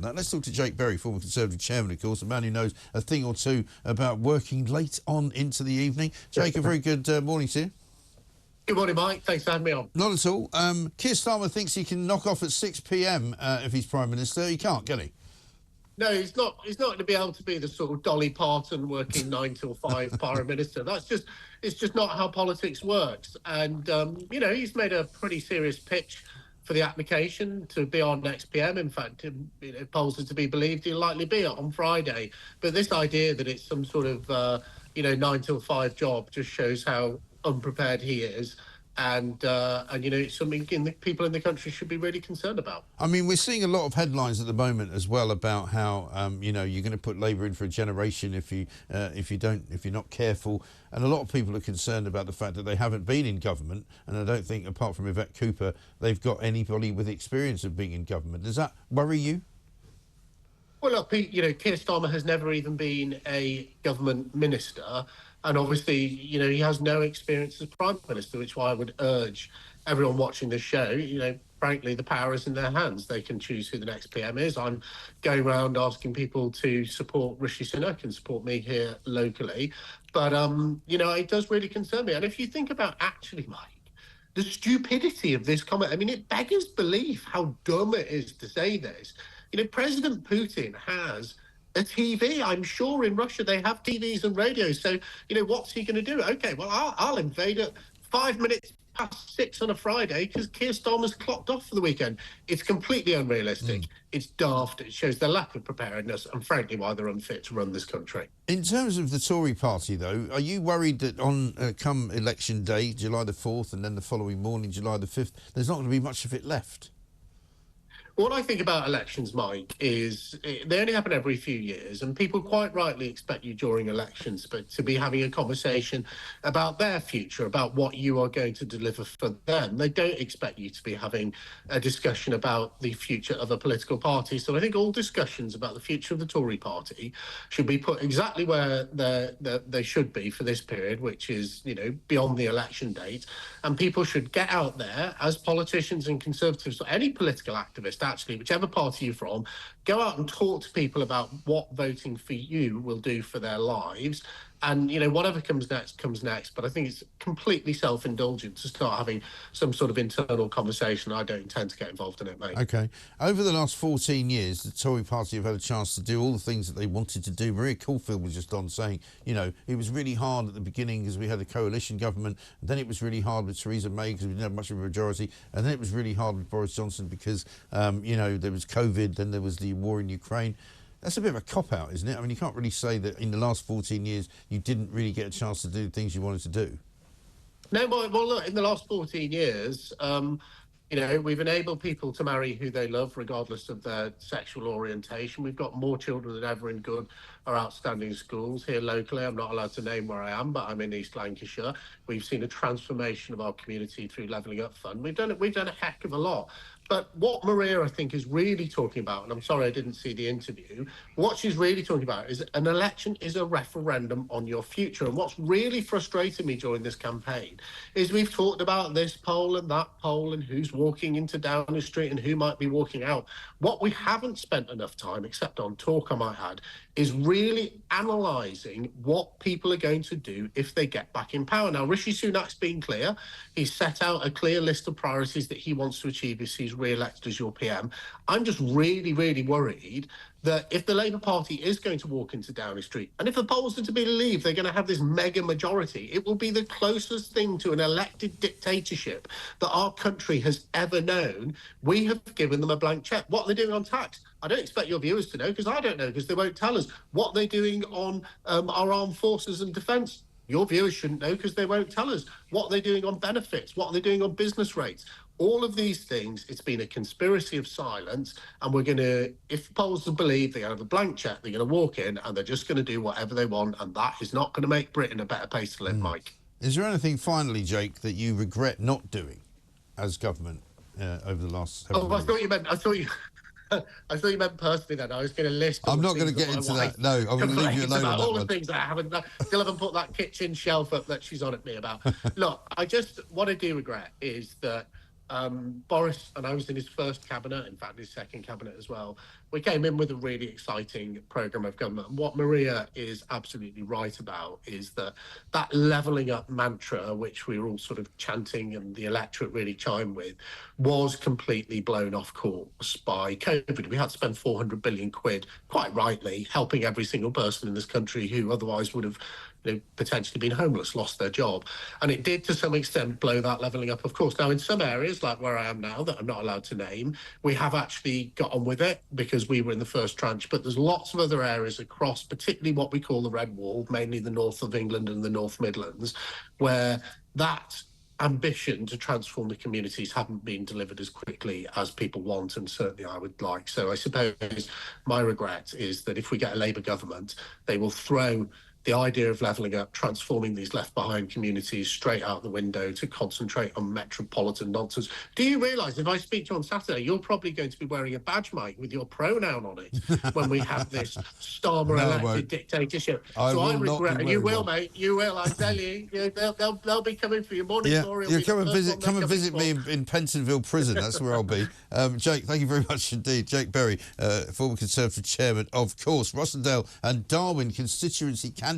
Now, let's talk to Jake Berry, former Conservative chairman, of course, a man who knows a thing or two about working late on into the evening. Jake, a very good morning to you. Good morning, Mike. Thanks for having me on. Not at all. Keir Starmer thinks he can knock off at 6 p.m. If he's Prime Minister. He can't, can he? No, he's not. He's not going to be able to be the sort of Dolly Parton working 9 till 5 Prime Minister. It's just not how politics works. And, you know, he's made a pretty serious pitch for the application to be on next PM. In fact, if polls are to be believed, he'll likely be on Friday. But this idea that it's some sort of, 9 till 5 job just shows how unprepared he is. And you know, it's something people in the country should be really concerned about. I mean, we're seeing a lot of headlines at the moment as well about how you know, you're going to put Labour in for a generation if you're not careful, and a lot of people are concerned about the fact that they haven't been in government, and I don't think, apart from Yvette Cooper, they've got anybody with experience of being in government. Does that worry you? Well, look, you know, Keir Starmer has never even been a government minister. And obviously, you know, he has no experience as Prime Minister, which is why I would urge everyone watching this show, you know, frankly, the power is in their hands. They can choose who the next PM is. I'm going around asking people to support Rishi Sunak and support me here locally. But, you know, it does really concern me. And if you think about actually, Mike, the stupidity of this comment, I mean, it beggars belief how dumb it is to say this. You know, President Putin has a TV. I'm sure in Russia they have TVs and radios. So, you know, what's he going to do? OK, well, I'll invade at 5 minutes past 6 on a Friday because Keir Starmer's clocked off for the weekend. It's completely unrealistic. It's daft. It shows their lack of preparedness and, frankly, why they're unfit to run this country. In terms of the Tory party, though, are you worried that on come election day, July the 4th, and then the following morning, July the 5th, there's not going to be much of it left? What I think about elections, Mike, is they only happen every few years, and people quite rightly expect you during elections but to be having a conversation about their future, about what you are going to deliver for them. They don't expect you to be having a discussion about the future of a political party. So I think all discussions about the future of the Tory party should be put exactly where they should be for this period, which is, you know, beyond the election date. And people should get out there as politicians and Conservatives or any political activist, actually, whichever party you're from, go out and talk to people about what voting for you will do for their lives. And, you know, whatever comes next, comes next. But I think it's completely self-indulgent to start having some sort of internal conversation. I don't intend to get involved in it, mate. OK. Over the last 14 years, the Tory party have had a chance to do all the things that they wanted to do. Maria Caulfield was just on saying, you know, it was really hard at the beginning because we had a coalition government. And then it was really hard with Theresa May because we didn't have much of a majority. And then it was really hard with Boris Johnson because, you know, there was COVID, then there was the war in Ukraine. That's a bit of a cop-out, isn't it? I mean, you can't really say that in the last 14 years you didn't really get a chance to do things you wanted to do. No, well, look, in the last 14 years, you know, we've enabled people to marry who they love, regardless of their sexual orientation. We've got more children than ever in good or outstanding schools here locally. I'm not allowed to name where I am, but I'm in East Lancashire. We've seen a transformation of our community through Levelling Up Fund. We've done a heck of a lot. But what Maria, I think, is really talking about, and I'm sorry I didn't see the interview, what she's really talking about is an election is a referendum on your future. And what's really frustrated me during this campaign is we've talked about this poll and that poll and who's walking into Downing Street and who might be walking out. What we haven't spent enough time, except on talk I might add, is really analysing what people are going to do if they get back in power. Now, Rishi Sunak's been clear. He's set out a clear list of priorities that he wants to achieve if he's re-elected as your PM. I'm just really, really worried that if the Labour Party is going to walk into Downing Street, and if the polls are to be believed, they're going to have this mega majority, it will be the closest thing to an elected dictatorship that our country has ever known. We have given them a blank check. What they're doing on tax, I don't expect your viewers to know, because I don't know, because they won't tell us. What they're doing on our armed forces and defence, your viewers shouldn't know because they won't tell us. What they're doing on benefits, what they're doing on business rates. All of these things, it's been a conspiracy of silence, and we're going to, if polls are believed, they're going to have a blank check, they're going to walk in, and they're just going to do whatever they want, and that is not going to make Britain a better place to live, Mike. Is there anything, finally, Jake, that you regret not doing as government over the last 7 years? I thought you meant personally then. I was going to list. I'm not going to get into that. No, I'm going to leave you alone on that all one. the things that I haven't done. Still haven't put that kitchen shelf up that she's on at me about. Look, what I do regret is that Boris, and I was in his first cabinet, in fact his second cabinet as well, we came in with a really exciting programme of government. And what Maria is absolutely right about is that that levelling up mantra, which we were all sort of chanting and the electorate really chimed with, was completely blown off course by COVID. We had to spend 400 billion quid, quite rightly, helping every single person in this country who otherwise would have potentially been homeless, lost their job. And it did, to some extent, blow that levelling up, of course. Now, in some areas, like where I am now, that I'm not allowed to name, we have actually got on with it because we were in the first tranche. But there's lots of other areas across, particularly what we call the Red Wall, mainly the north of England and the North Midlands, where that ambition to transform the communities haven't been delivered as quickly as people want, and certainly I would like. So I suppose my regret is that if we get a Labour government, they will throw the idea of levelling up, transforming these left behind communities straight out the window to concentrate on metropolitan nonsense. Do you realise if I speak to you on Saturday, you're probably going to be wearing a badge, Mike, with your pronoun on it when we have this Starmer-elected dictatorship? So I regret, and you will, mate, you will, I tell you, they'll be coming for your morning glory. Yeah, come and visit me in Pentonville Prison. That's where I'll be. Jake, thank you very much indeed. Jake Berry, former Conservative chairman, of course. Rossendale and Darwin constituency candidates.